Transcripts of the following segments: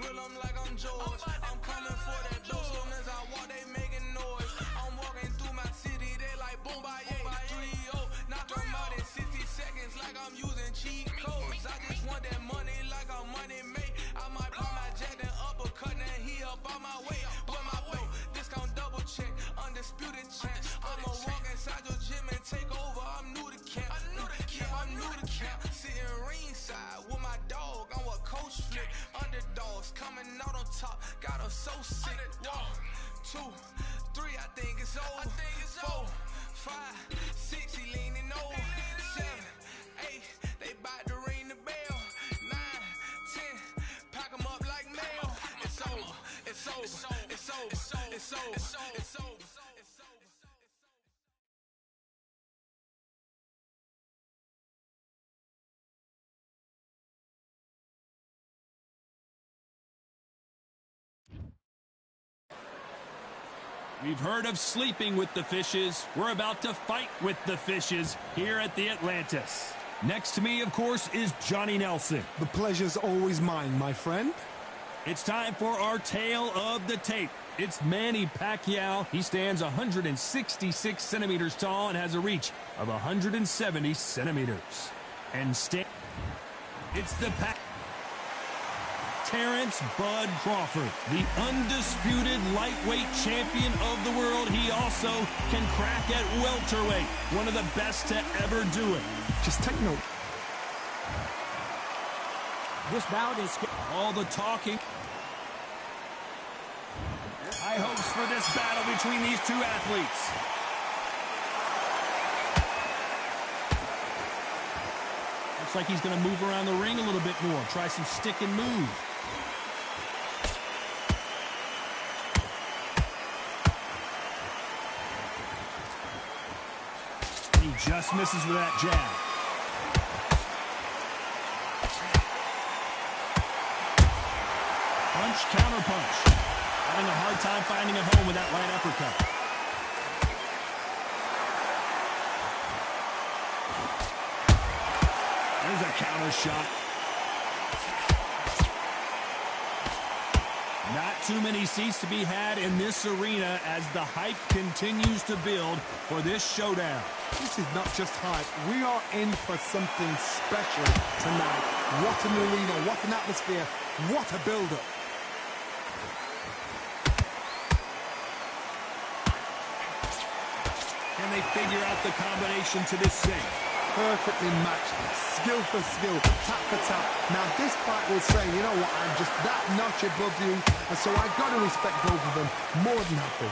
drill them like I'm George. I'm coming for that dough, soon as I walk, they making noise. I'm walking through my city, they like boom, by 3-0. Knock them out in 60 seconds like I'm using cheat codes. I just want that money like I'm money made. I might pop my jack and uppercut, and he up on my way. With my way, discount double check, undisputed champ. I'ma walk inside your gym and take over. I'm new to camp. I'm new to camp. Sitting ringside with my dog. I'm what coach flip. Underdogs coming out on top. Got us so sick. 1, 2, 3. I think it's over. 4, 5, 6. He leaning over. 7, 8. They bout to ring the bell. 9, 10. Pack 'em up like mail. It's over. It's over. It's over. It's over. It's over. It's over. We've heard of sleeping with the fishes. We're about to fight with the fishes here at the Atlantis. Next to me, of course, is Johnny Nelson. The pleasure's always mine, my friend. It's time for our tale of the tape. It's Manny Pacquiao. He stands 166 centimeters tall and has a reach of 170 centimeters. And it's the Terrence Bud Crawford, the undisputed lightweight champion of the world. He also can crack at welterweight, one of the best to ever do it. Just take note. This bout is all the talking. High hopes for this battle between these two athletes. Looks like he's going to move around the ring a little bit more, try some stick and move. He just misses with that jab. Punch, counter punch. Having a hard time finding a home with that light uppercut. There's a counter shot. Not too many seats to be had in this arena as the hype continues to build for this showdown. This is not just hype. We are in for something special tonight. What an arena, what an atmosphere, what a build-up. Can they figure out the combination to this sink? Perfectly matched, skill for skill, tap for tap. Now this fight will say, you know what, I'm just that notch above you, and so I've got to respect both of them more than happy.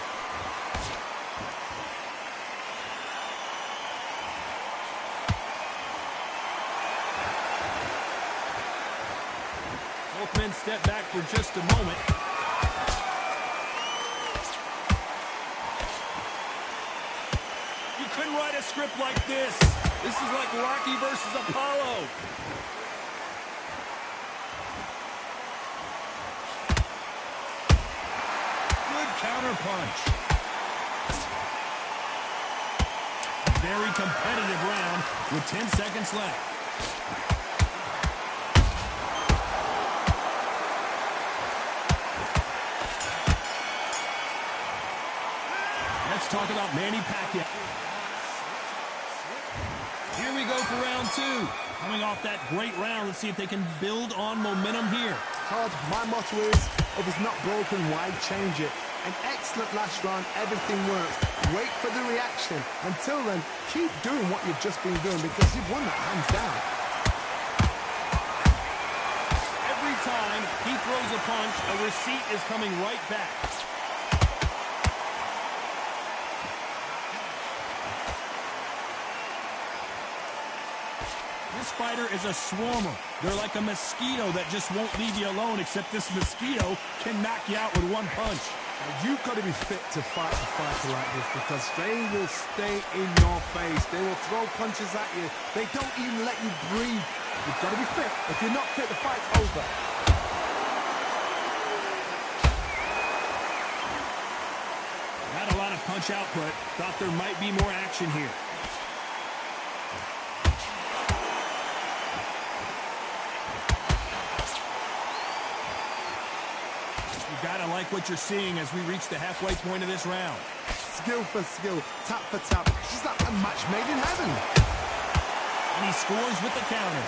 Both men step back for just a moment. You couldn't write a script like this. This is like Rocky versus Apollo. Good counter punch. Very competitive round with 10 seconds left. Let's talk about Manny Pacquiao. Here we go for round two. Coming off that great round, let's see if they can build on momentum here. Todd, my motto is, if it's not broken, why change it? An excellent last round, everything works. Wait for the reaction. Until then, keep doing what you've just been doing because you've won that hands down. Every time he throws a punch, a receipt is coming right back. This fighter is a swarmer. They're like a mosquito that just won't leave you alone, except this mosquito can knock you out with one punch. You've got to be fit to fight a fighter like this because they will stay in your face. They will throw punches at you. They don't even let you breathe. You've got to be fit. If you're not fit, the fight's over. Not a lot of punch output. Thought there might be more action here. You gotta like what you're seeing as we reach the halfway point of this round. Skill for skill, tap for tap. It's just like a match made in heaven. And he scores with the counter.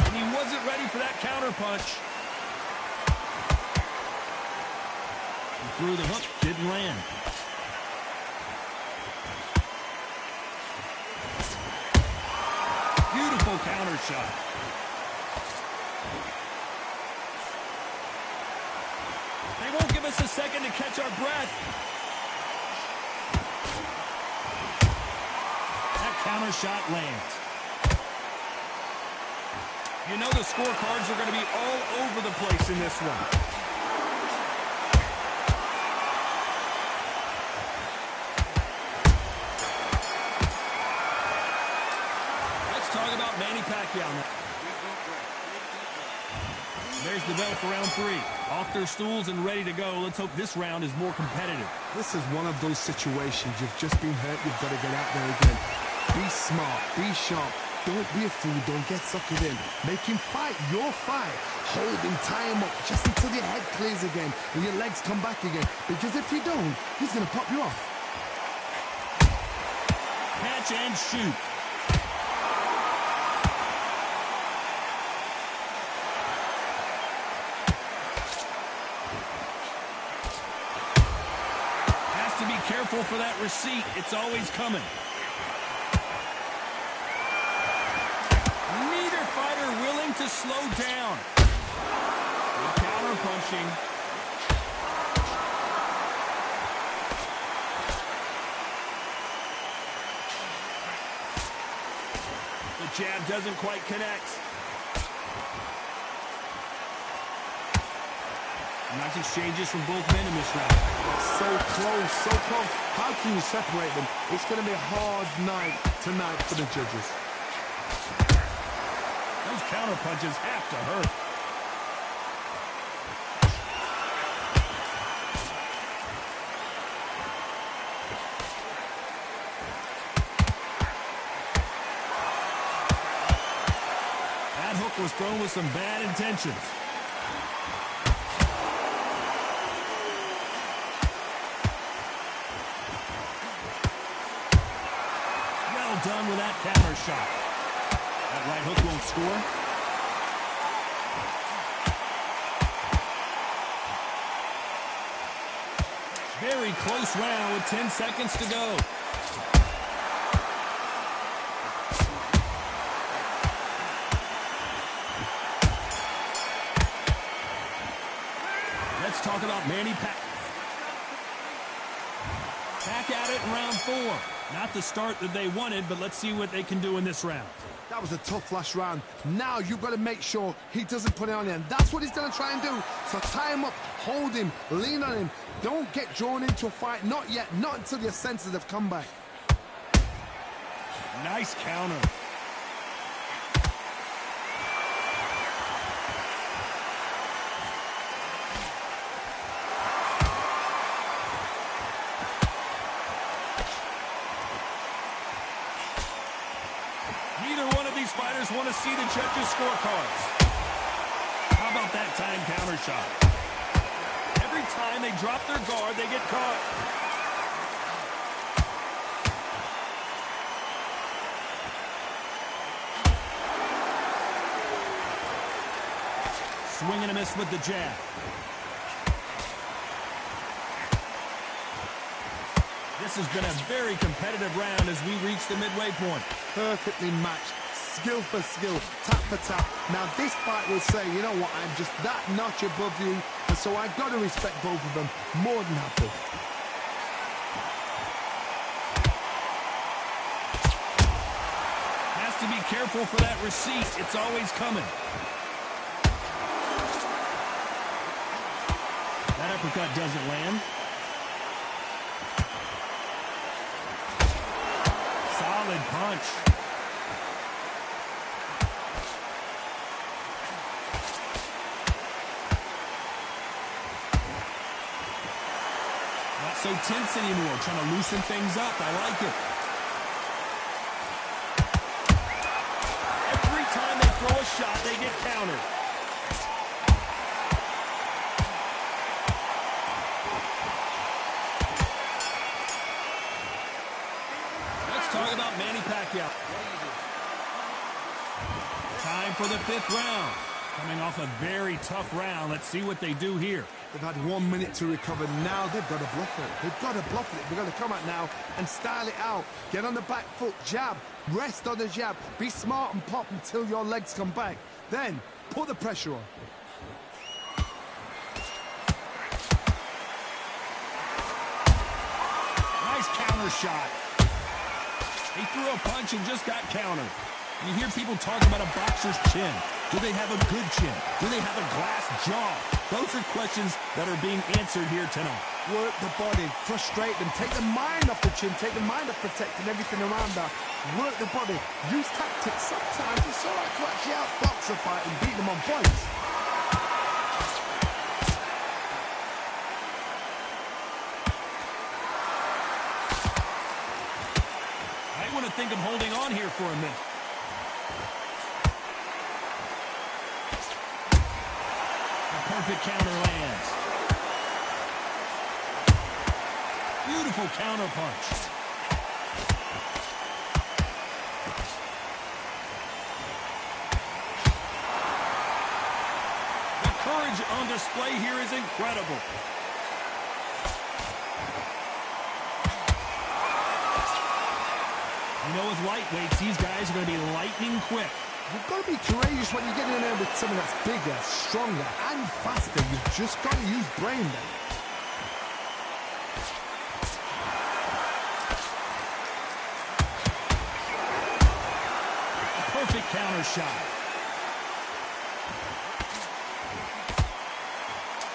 And he wasn't ready for that counter punch. He threw the hook, didn't land. Beautiful counter shot. They won't give us a second to catch our breath. That counter shot lands. You know the scorecards are going to be all over the place in this one. Let's talk about Manny Pacquiao now. There's the bell for round 3. Off their stools and ready to go. Let's hope this round is more competitive. This is one of those situations. You've just been hurt. You've got to get out there again. Be smart. Be sharp. Don't be a fool. Don't get suckered in. Make him fight your fight. Hold him. Tie him up just until your head clears again and your legs come back again. Because if you don't, he's going to pop you off. Catch and shoot. Careful for that receipt. It's always coming. Neither fighter willing to slow down. Good counter punching. The jab doesn't quite connect. Nice exchanges from both men in this round. So close, so close. How can you separate them? It's going to be a hard night tonight for the judges. Those counter punches have to hurt. That hook was thrown with some bad intentions. Done with that counter shot. That right hook won't score. Very close round with 10 seconds to go. Let's talk about Manny Pacquiao. Back at it in round 4. Not the start that they wanted, but let's see what they can do in this round. That was a tough last round. Now you've got to make sure he doesn't put it on you. And that's what he's going to try and do. So tie him up, hold him, lean on him. Don't get drawn into a fight. Not yet. Not until your senses have come back. Nice counter. Fighters want to see the judges' scorecards. How about that time counter shot? Every time they drop their guard, they get caught. Swing and a miss with the jab. This has been a very competitive round as we reach the midway point. Perfectly matched. Skill for skill, tap for tap. Now this fight will say, you know what, I'm just that notch above you, and so I've got to respect both of them more than happy. Has to be careful for that receipt. It's always coming. That uppercut doesn't land. Solid punch. So tense anymore, trying to loosen things up. I like it. Every time they throw a shot, they get countered. 5th round. Coming off a very tough round. Let's see what they do here. They've had 1 minute to recover. Now they've got to bluff it. They've got to bluff it. They've got to come out now and style it out. Get on the back foot, jab, rest on the jab. Be smart and pop until your legs come back. Then put the pressure on. Nice counter shot. He threw a punch and just got countered. You hear people talk about a boxer's chin. Do they have a good chin? Do they have a glass jaw? Those are questions that are being answered here tonight. Work the body, frustrate them, take the mind off the chin, take the mind off protecting everything around that. Work the body, use tactics. Sometimes it's all right to actually outbox a fight and beat them on points. I want to think of holding on here for a minute. Perfect counter lands. Beautiful counter punch. The courage on display here is incredible. You know, with lightweights, these guys are going to be lightning quick. You've got to be courageous when you get in there with someone that's bigger, stronger, and faster. You've just got to use brain there. A perfect counter shot.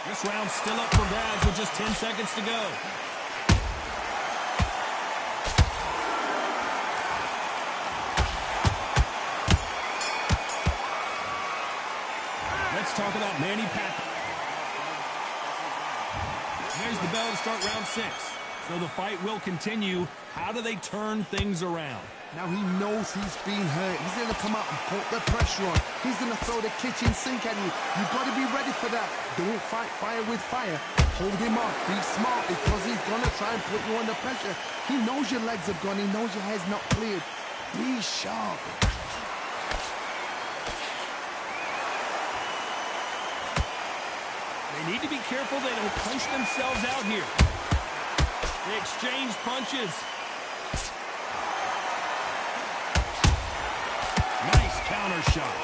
This round's still up for grabs with just 10 seconds to go. Let's talk about Manny Pacquiao. There's the bell to start round 6. So the fight will continue. How do they turn things around? Now he knows he's been hurt. He's going to come out and put the pressure on. He's going to throw the kitchen sink at you. You've got to be ready for that. Don't fight fire with fire. Hold him off. Be smart because he's going to try and put you under pressure. He knows your legs have gone. He knows your head's not cleared. Be sharp. They need to be careful they don't punch themselves out here. They exchange punches. Nice counter shot.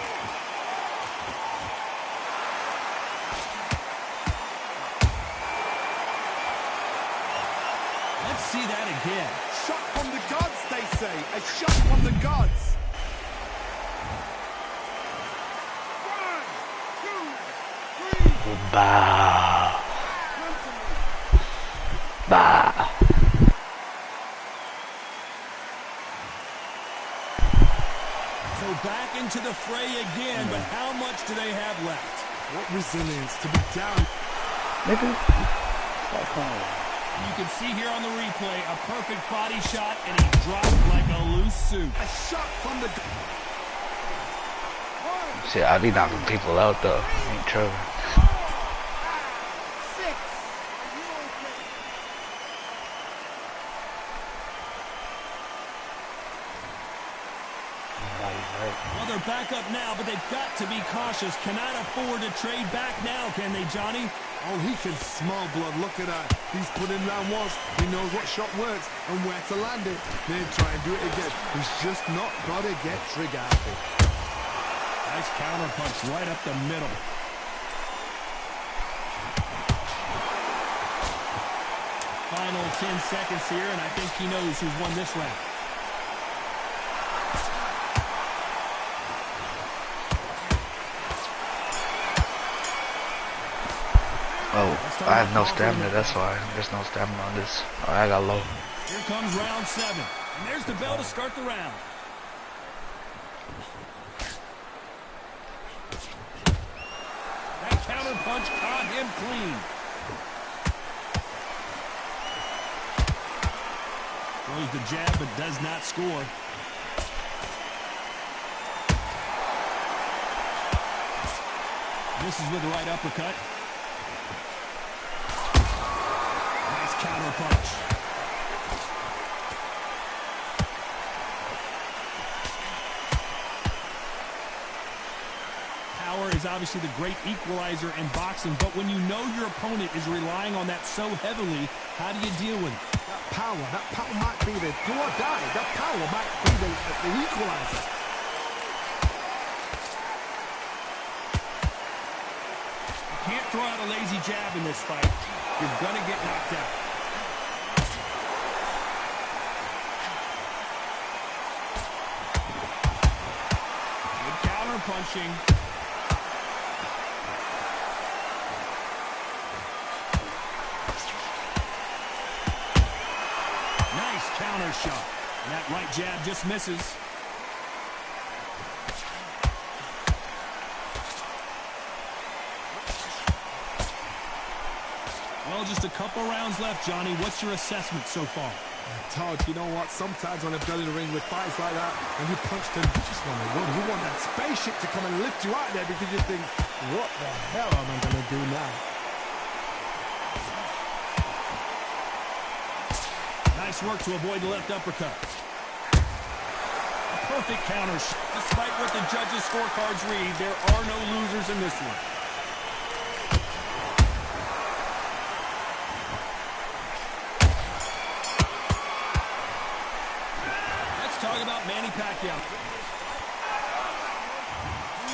Let's see that again. Shot from the gods, they say. A shot from the gods. 1, 2, 3. Bah. Bah. So back into the fray again, but how much do they have left? What resilience to be down. Nigga. You can see here on the replay a perfect body shot, and he dropped like a loose suit. A shot from the... Shit, I be knocking people out though. Ain't trouble. Well, they're back up now, but they've got to be cautious. Cannot afford to trade back now, can they, Johnny? Oh, he can smell blood. Look at that. He's put in round once. He knows what shot works and where to land it. Then try and do it again. He's just not got to get trigger happy. Nice counter punch right up the middle. Final 10 seconds here, and I think he knows who's won this round. Oh, I have no stamina, that's why. There's no stamina on this. Oh, I got low. Here comes round 7. And there's the bell to start the round. That counter punch caught him clean. Throws the jab, but does not score. Misses with the right uppercut. Counter punch. power is obviously the great equalizer in boxing, but when you know your opponent is relying on that so heavily, how do you deal with it? That power might be the do or die. That power might be the equalizer. You can't throw out a lazy jab in this fight. You're gonna get knocked out. Good counter punching. Nice counter shot. And that right jab just misses. Well, just a couple rounds left, Johnny. What's your assessment so far? Todd, you know what? Sometimes when I've done in the ring with fights like that, and you punch them, you just want to run. You want that spaceship to come and lift you out there because you think, what the hell am I going to do now? Nice work to avoid the left uppercut. A perfect counter. Despite what the judges' scorecards read, there are no losers in this one. Talk about Manny Pacquiao.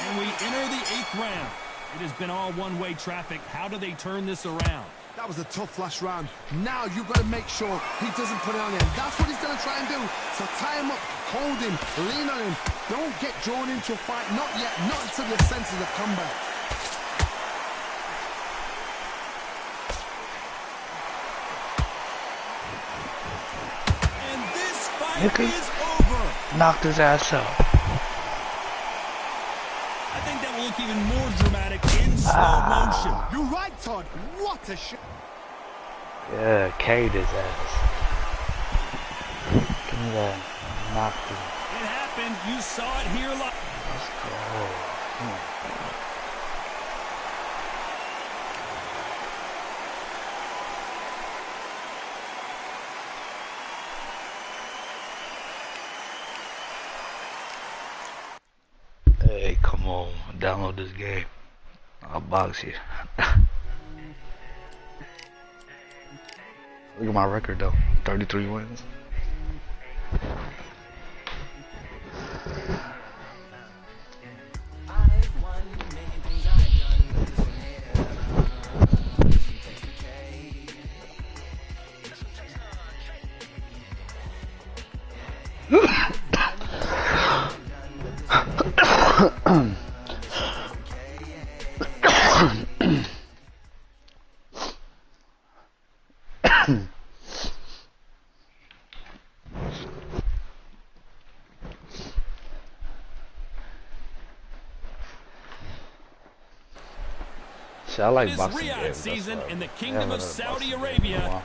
And we enter the 8th round. It has been all one-way traffic. How do they turn this around? That was a tough last round. Now you've got to make sure he doesn't put it on him. That's what he's going to try and do. So tie him up, hold him, lean on him. Don't get drawn into a fight. Not yet. Not until your senses have come back. And this fight is over. Knocked his ass out. I think that will look even more dramatic in slow motion. You're right, Todd. What a shot. Yeah, K'd his ass. Give me that. Knocked him. It happened. You saw it here live. Let's go. Hey, come on. Download this game. I'll box you. Look at my record though. 33 wins. See, I like boxing games. Season in the Kingdom of Saudi Arabia.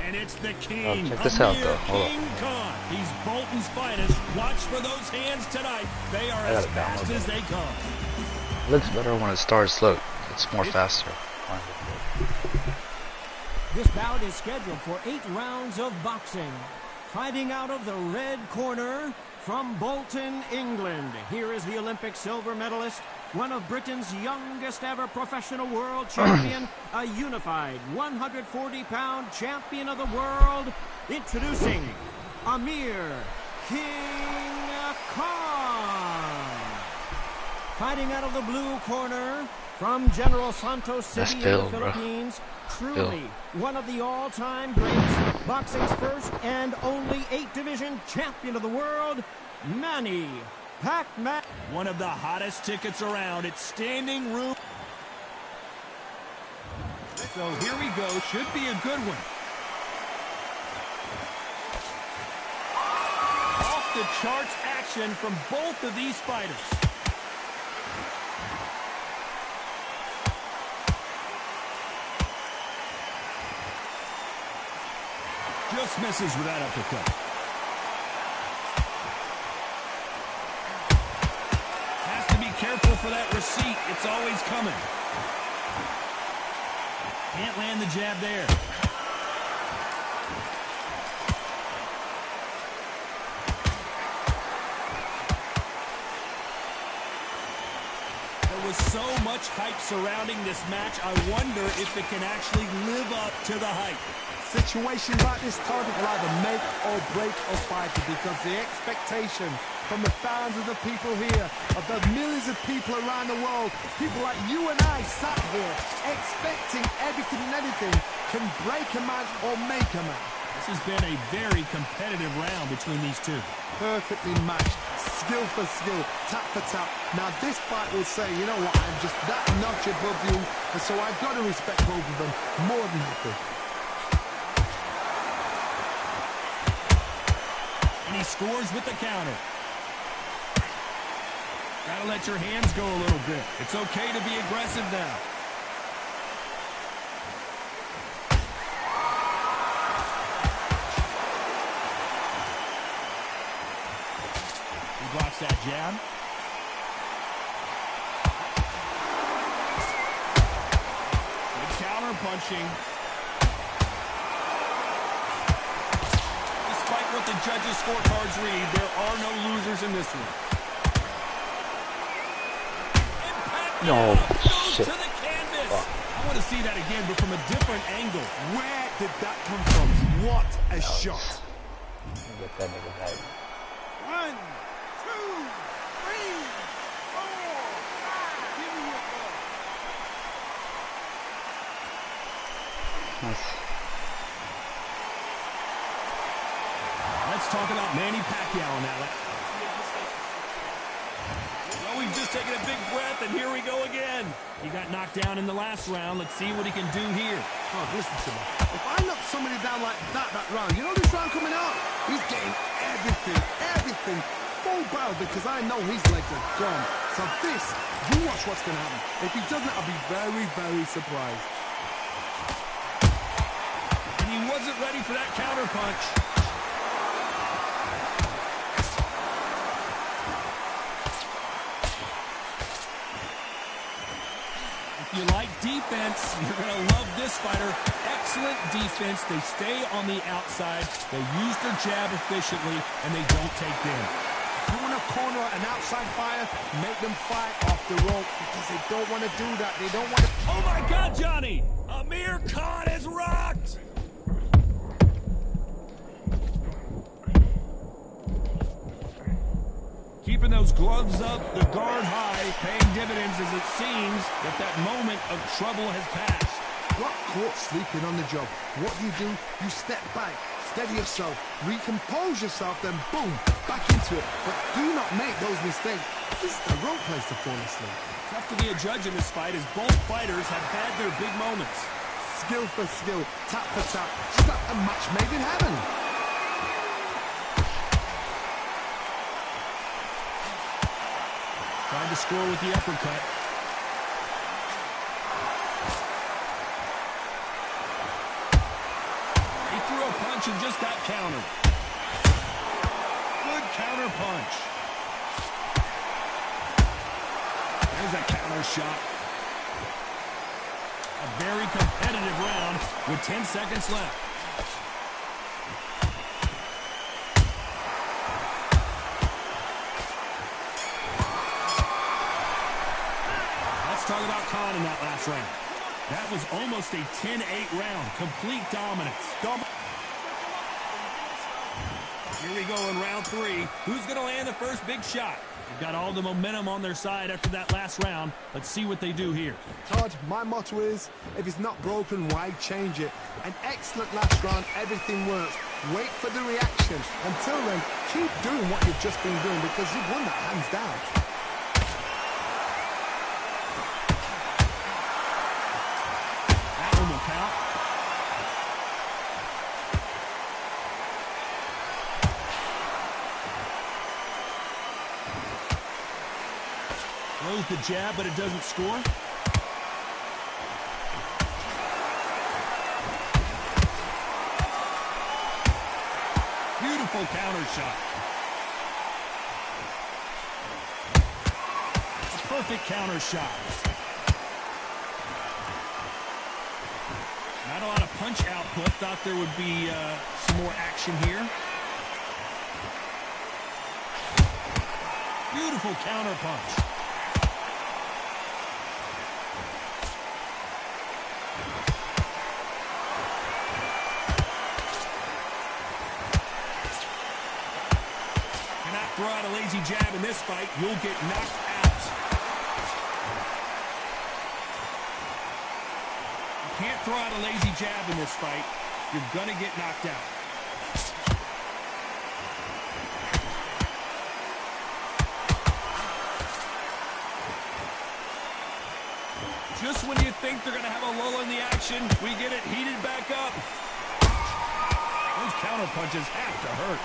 And it's the king. Check this out, though. King Khan. He's Bolton's finest. Watch for those hands tonight. They are as fast as they come. Looks better when it starts. Look, it's more faster. This bout is scheduled for 8 rounds of boxing. Fighting out of the red corner from Bolton, England. Here is the Olympic silver medalist, one of Britain's youngest ever professional world champion, a unified 140-pound champion of the world, introducing Amir King Khan. Fighting out of the blue corner from General Santos City in the Philippines, truly one of the all-time greats, boxing's first and only 8-division champion of the world, Manny Pacquiao. One of the hottest tickets around. It's standing room. So here we go. Should be a good one. Off the charts action from both of these fighters. Just misses with that uppercut. Careful for that receipt. It's always coming. Can't land the jab there. There was so much hype surrounding this match, I wonder if it can actually live up to the hype. Situations like this, Todd, will either make or break a fighter, because the expectation from the thousands of people here, of the millions of people around the world, people like you and I sat here expecting everything and anything, can break a man or make a man. This has been a very competitive round between these two. Perfectly matched, skill for skill, tap for tap. Now this fight will say, you know what, I'm just that notch above you, and so I've got to respect both of them more than happy. And he scores with the counter. Gotta let your hands go a little bit. It's okay to be aggressive now. He blocks that jab. Good counter punching. Despite what the judges' scorecards read, there are no losers in this one. No, shit. To the canvas. I want to see that again, but from a different angle. Where did that come from? What a shot. Get that nigga back. 1, 2, 3, 4, 5. Give me your ball. Nice. Let's talk about Manny Pacquiao now. Well, we've just taken a big breath, and here we go again. He got knocked down in the last round. Let's see what he can do here. Oh, listen to me. If I knock somebody down like that round, you know this round coming out? He's getting everything full barrel, because I know his legs are gone. So this, you watch what's going to happen. If he doesn't, I'll be very, very surprised. And he wasn't ready for that counter punch. If you like defense, you're going to love this fighter. Excellent defense. They stay on the outside. They use their jab efficiently, and they don't take damage. You want to corner an outside fighter, make them fight off the rope, because they don't want to do that. They don't want to... Oh, my God, Johnny! Amir Khan is rocked! Keeping those gloves up, the guard high, paying dividends as it seems that that moment of trouble has passed. Got caught sleeping on the job. What do? You step back, steady yourself, recompose yourself, then boom, back into it. But do not make those mistakes. This is the wrong place to fall asleep. Tough to be a judge in this fight, as both fighters have had their big moments. Skill for skill, tap for tap. It's like a match made in heaven. Tried to score with the uppercut. He threw a punch and just got countered. Good counter punch. There's a counter shot. A very competitive round with 10 seconds left. Let's talk about Khan in that last round. That was almost a 10-8 round. Complete dominance. Here we go in round 3. Who's going to land the first big shot? They've got all the momentum on their side after that last round. Let's see what they do here. Todd, my motto is, if it's not broken, why change it? An excellent last round, everything works. Wait for the reaction. Until then, keep doing what you've just been doing, because you've won that hands down. Throws the jab, but it doesn't score. Beautiful counter shot. A perfect counter shot. Not a lot of punch output. Thought there would be some more action here. Beautiful counter punch. jab in this fight, you'll get knocked out. You can't throw out a lazy jab in this fight. You're going to get knocked out. Just when you think they're going to have a lull in the action, we get it heated back up. Those counter punches have to hurt.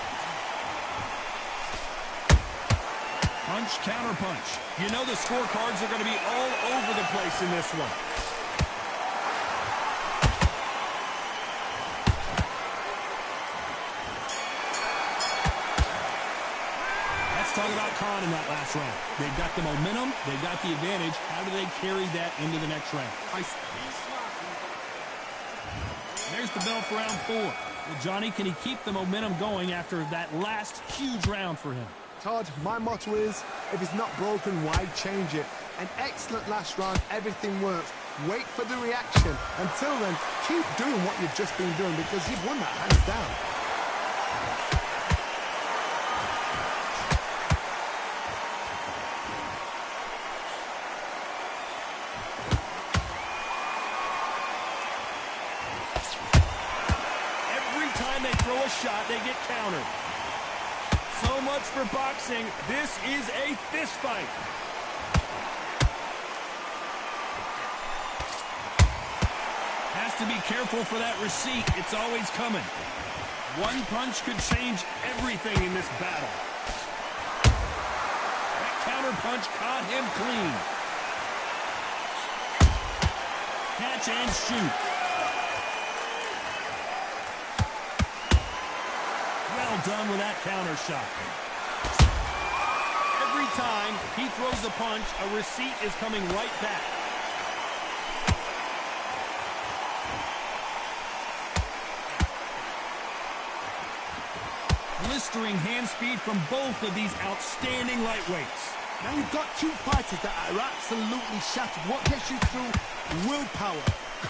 Punch, counter punch. You know the scorecards are going to be all over the place in this one. Talk about Khan in that last round. They've got the momentum. They've got the advantage. How do they carry that into the next round? There's the bell for round 4. Well, Johnny, can he keep the momentum going after that last huge round for him? Todd, my motto is, if it's not broken, why change it? An excellent last round. Everything works. Wait for the reaction. Until then, keep doing what you've just been doing because you've won that hands down. Shot, they get countered. So much for boxing. This is a fist fight. Has to be careful for that receipt. It's always coming. One punch could change everything in this battle. That counter punch caught him clean. Catch and shoot. Well done with that counter shot. Every time he throws a punch, a receipt is coming right back. Blistering hand speed from both of these outstanding lightweights. Now you've got two fighters that are absolutely shattered. What gets you through? Willpower.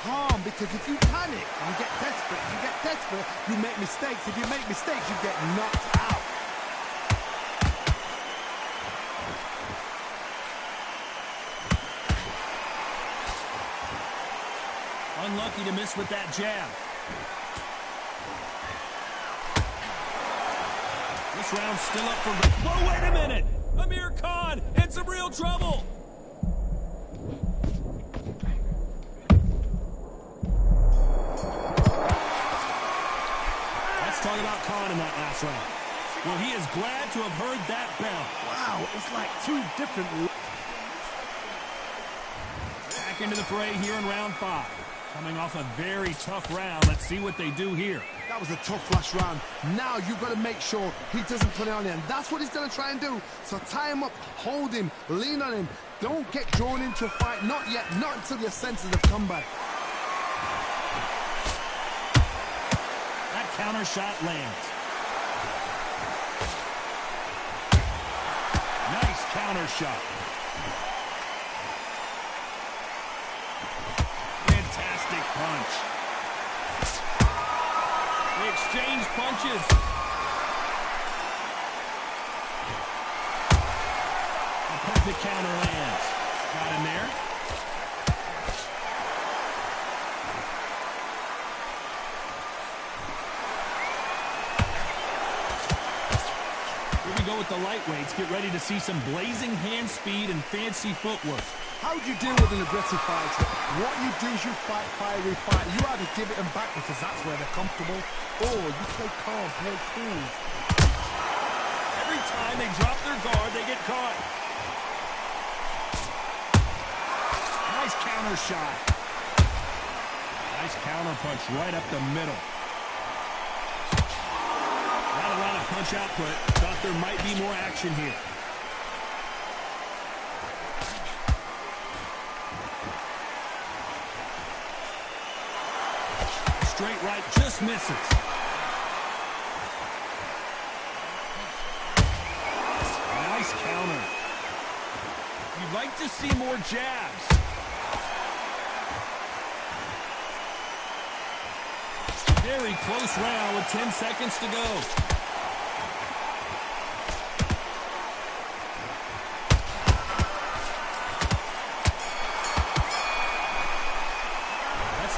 Calm, because if you panic, you get desperate. If you get desperate, you make mistakes. If you make mistakes, you get knocked out. Unlucky to miss with that jab. This round's still up for... Whoa, wait a minute! Amir Khan in some real trouble! Let's talk about Khan in that last round. Well, he is glad to have heard that bell. Wow, it's like two different... Back into the fray here in round 5. Coming off a very tough round. Let's see what they do here. That was a tough last round. Now you've got to make sure he doesn't put it on him. That's what he's going to try and do. So tie him up, hold him, lean on him. Don't get drawn into a fight. Not yet. Not until your senses have come back. That counter shot lands. Nice counter shot. Fantastic punch. They exchange punches. A perfect counter lands. Got him there. Here we go with the lightweights. Get ready to see some blazing hand speed and fancy footwork. How do you deal with an aggressive fighter? What you do is you fight, fiery fight. You either give it them back because that's where they're comfortable, or you play calm, play cool. Every time they drop their guard, they get caught. Nice counter shot. Nice counter punch right up the middle. Not a lot of punch output. Thought there might be more action here. Straight right, just misses. Nice counter. You'd like to see more jabs. Very close round with 10 seconds to go.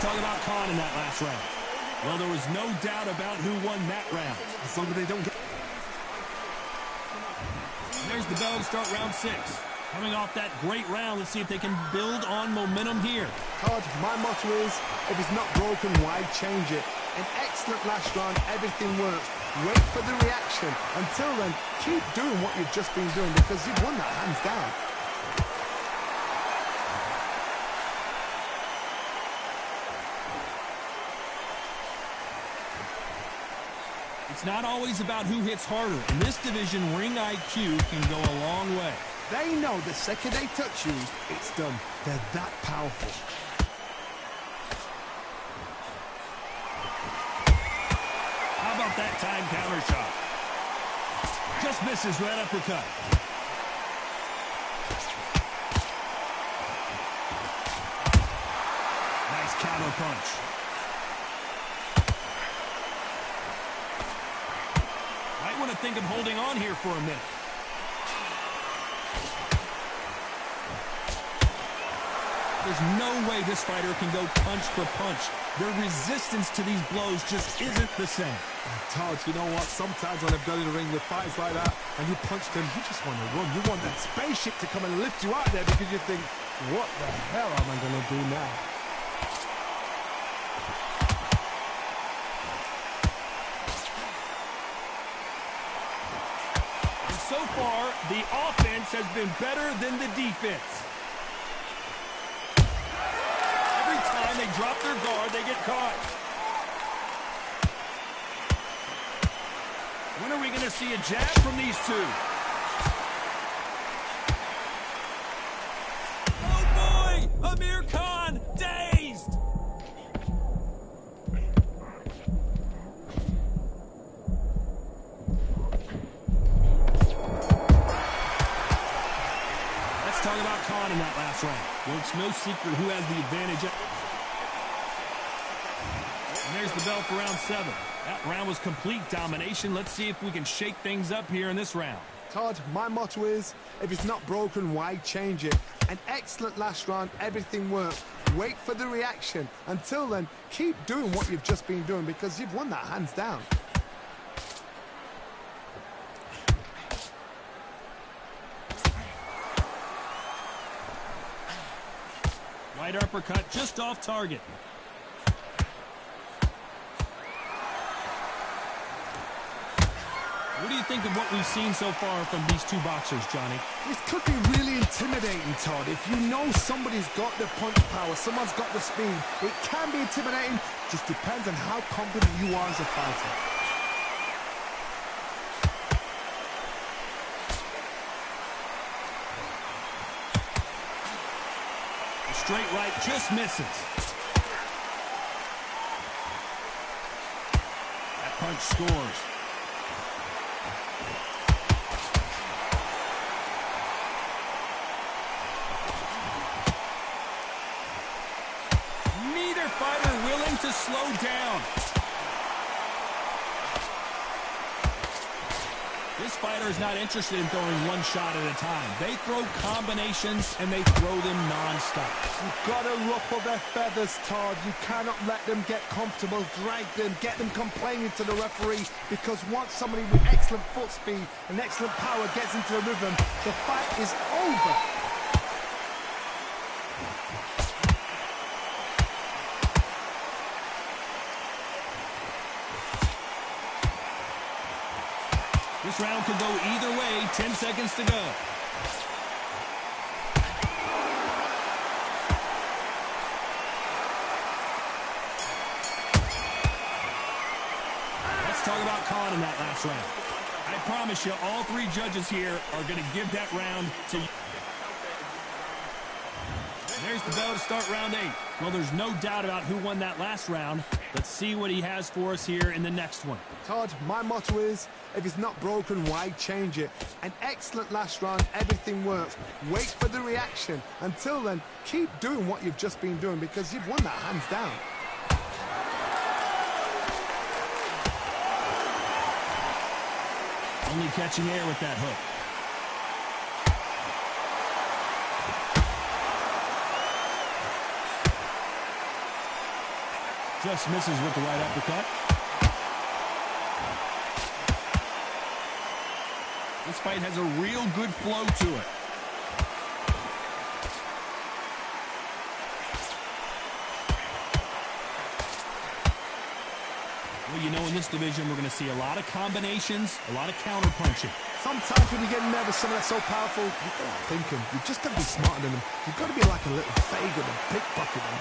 talk about Khan in that last round. Well, there was no doubt about who won that round. As long as they don't get... And there's the bell to start round 6. Coming off that great round, let's see if they can build on momentum here. Todd, my motto is, if it's not broken, why change it? An excellent last round, everything works. Wait for the reaction. Until then, keep doing what you've just been doing because you've won that hands down. It's not always about who hits harder. In this division, ring IQ can go a long way. They know the second they touch you, it's done. They're that powerful. How about that time counter shot? Just misses right uppercut. Nice counter punch. Might want to think of holding on here for a minute. There's no way this fighter can go punch for punch. Their resistance to these blows just isn't the same. Todd, you know what? Sometimes when I've done in the ring with fights like that, and you punch them, you just want to run. You want that spaceship to come and lift you out there because you think, what the hell am I going to do now? And so far, the offense has been better than the defense. Every time they drop their guard, they get caught. When are we going to see a jab from these two? Oh boy! Amir Khan, dazed! Let's talk about Khan in that last round. Well, it's no secret who has the advantage. And there's the bell for round 7. That round was complete domination. Let's see if we can shake things up here in this round. Todd, my motto is, if it's not broken, why change it? An excellent last round, everything works. Wait for the reaction. Until then, keep doing what you've just been doing because you've won that hands down. Right uppercut just off target. What do you think of what we've seen so far from these two boxers, Johnny? This could be really intimidating, Todd. If you know somebody's got the punch power, someone's got the speed, it can be intimidating. Just depends on how confident you are as a fighter. The straight right just misses. That punch scores. Fighter willing to slow down. This fighter is not interested in throwing one shot at a time. They throw combinations and they throw them non-stop. You've got to ruffle their feathers, Todd. You cannot let them get comfortable, drag them, get them complaining to the referee, because once somebody with excellent foot speed and excellent power gets into a rhythm, the fight is over. This round could go either way. 10 seconds to go. Let's talk about Khan in that last round. I promise you, all three judges here are going to give that round to you. There's the bell to start round 8. Well, there's no doubt about who won that last round. Let's see what he has for us here in the next one. Todd, my motto is, if it's not broken, why change it? An excellent last round, everything works. Wait for the reaction. Until then, keep doing what you've just been doing because you've won that hands down. Only catching air with that hook. Just misses with the right uppercut. This fight has a real good flow to it. Well, you know, in this division, we're going to see a lot of combinations, a lot of counter-punching. Sometimes when you get nervous, someone that's so powerful, you've got to think him. You've just got to be smarter than him. You've got to be like a little faggot and pickpocket him.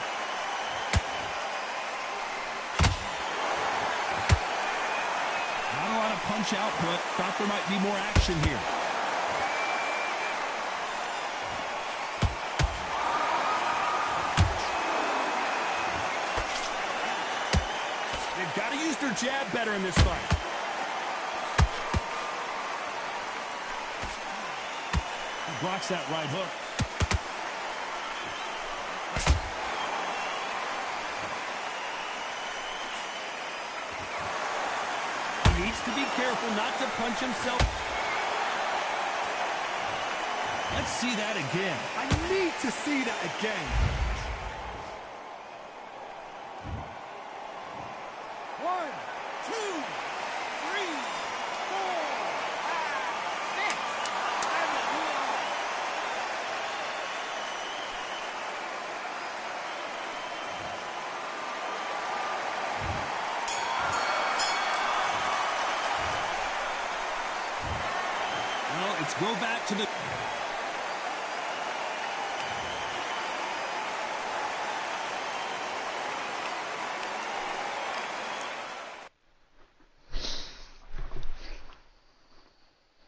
Not a lot of punch output. Thought there might be more action here. They've got to use their jab better in this fight. He blocks that right hook. He needs to be careful not to punch himself. Let's see that again. I need to see that again. 1, 2, 3, 4, 5, 6. Well, it's go back to the...